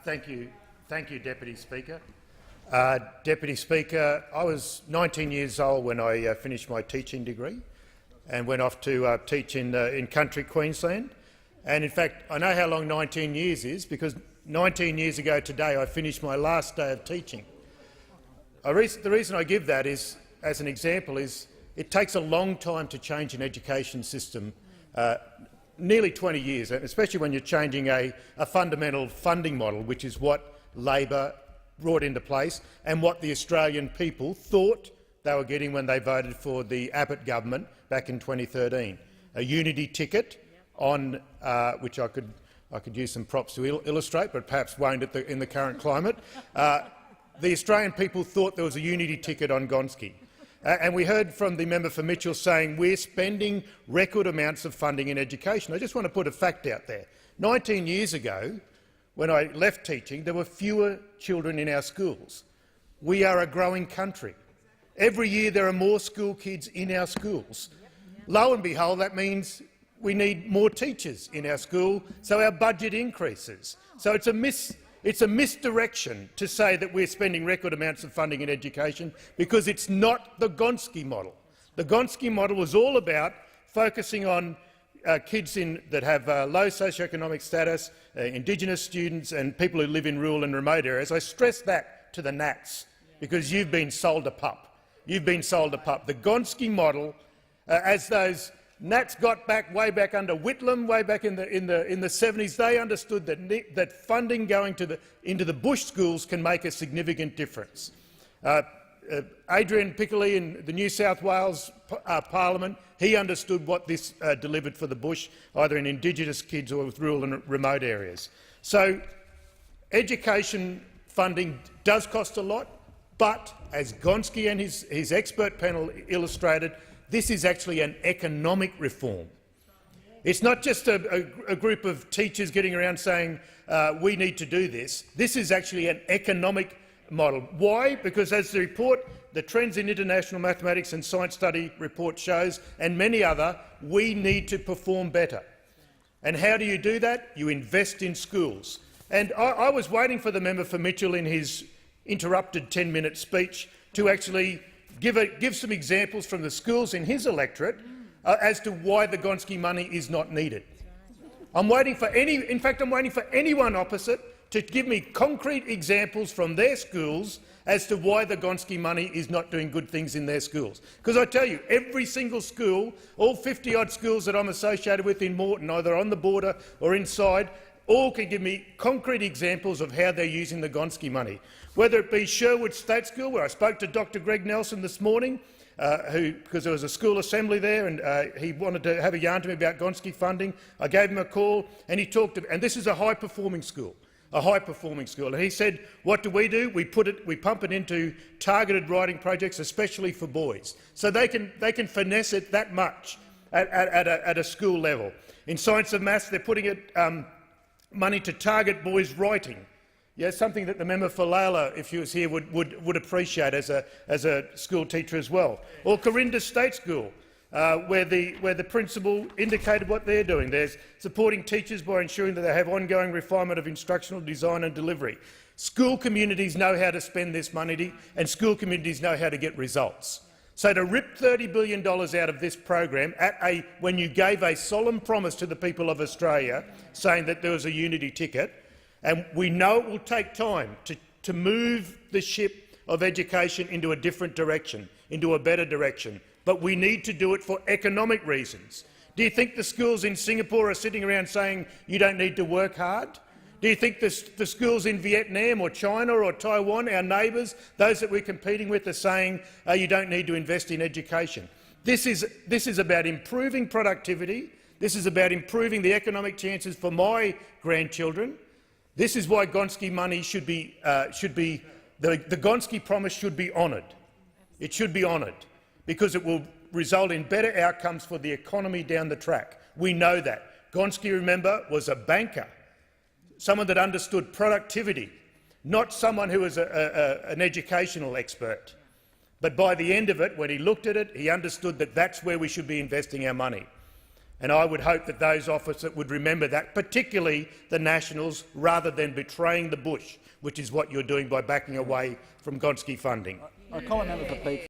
Thank you, Deputy Speaker. Deputy Speaker, I was 19 years old when I finished my teaching degree and went off to teach in country Queensland. And in fact, I know how long 19 years is because 19 years ago today I finished my last day of teaching. The reason I give that is, as an example, is it takes a long time to change an education system, nearly 20 years, especially when you're changing a fundamental funding model, which is what Labor brought into place and what the Australian people thought they were getting when they voted for the Abbott government back in 2013. A unity ticket on which I could use some props to illustrate, but perhaps won't in the current climate. The Australian people thought there was a unity ticket on Gonski. And we heard from the member for Mitchell saying we're spending record amounts of funding in education. I just want to put a fact out there. 19 years ago, when I left teaching, there were fewer children in our schools. We are a growing country. Every year there are more school kids in our schools. Lo and behold, that means we need more teachers in our school, so our budget increases. So it's a misdirection to say that we're spending record amounts of funding in education, because it's not the Gonski model. The Gonski model was all about focusing on kids that have low socioeconomic status, Indigenous students and people who live in rural and remote areas. I stress that to the Nats because you've been sold a pup. You've been sold a pup. The Gonski model, as those Nats got back way back under Whitlam, way back in the 70s, they understood that funding going into the bush schools can make a significant difference. Adrian Piccoli in the New South Wales Parliament, he understood what this delivered for the bush, either in Indigenous kids or with rural and remote areas. So education funding does cost a lot, but as Gonski and his expert panel illustrated, this is actually an economic reform. It's not just a group of teachers getting around saying we need to do this. This is actually an economic model. Why? Because as the report, the Trends in International Mathematics and Science Study report shows, and many other, we need to perform better. And how do you do that? You invest in schools. And I was waiting for the member for Mitchell in his interrupted 10-minute speech to actually give some examples from the schools in his electorate as to why the Gonski money is not needed. I'm waiting for anyone opposite to give me concrete examples from their schools as to why the Gonski money is not doing good things in their schools. Because I tell you, every single school, all 50-odd schools that I'm associated with in Moreton, either on the border or inside, all can give me concrete examples of how they're using the Gonski money. Whether it be Sherwood State School, where I spoke to Dr Greg Nelson this morning, because there was a school assembly there and he wanted to have a yarn to me about Gonski funding. I gave him a call and he talked to me, and this is a high-performing school. And he said, what do? We pump it into targeted writing projects, especially for boys, so they can finesse it that much at a school level. In science and maths, they're putting it money to target boys' writing. Yeah, something that the member for Layla, if he was here, would appreciate as a school teacher as well. Or Corinda State School, where the principal indicated what they're doing. They're supporting teachers by ensuring that they have ongoing refinement of instructional design and delivery. School communities know how to spend this money, and school communities know how to get results. So to rip $30 billion out of this program when you gave a solemn promise to the people of Australia saying that there was a unity ticket, and we know it will take time to move the ship of education into a different direction, into a better direction, but we need to do it for economic reasons. Do you think the schools in Singapore are sitting around saying you don't need to work hard? Do you think the schools in Vietnam or China or Taiwan, our neighbours, those that we're competing with, are saying you don't need to invest in education? This is about improving productivity. This is about improving the economic chances for my grandchildren. This is why Gonski money should be the Gonski promise should be honoured. It should be honoured because it will result in better outcomes for the economy down the track. We know that. Gonski, remember, was a banker, someone that understood productivity, not someone who was an educational expert. But by the end of it, when he looked at it, he understood that that's where we should be investing our money. And I would hope that those officers would remember that, particularly the Nationals, rather than betraying the bush, which is what you're doing by backing away from Gonski funding. I call a member for Pete.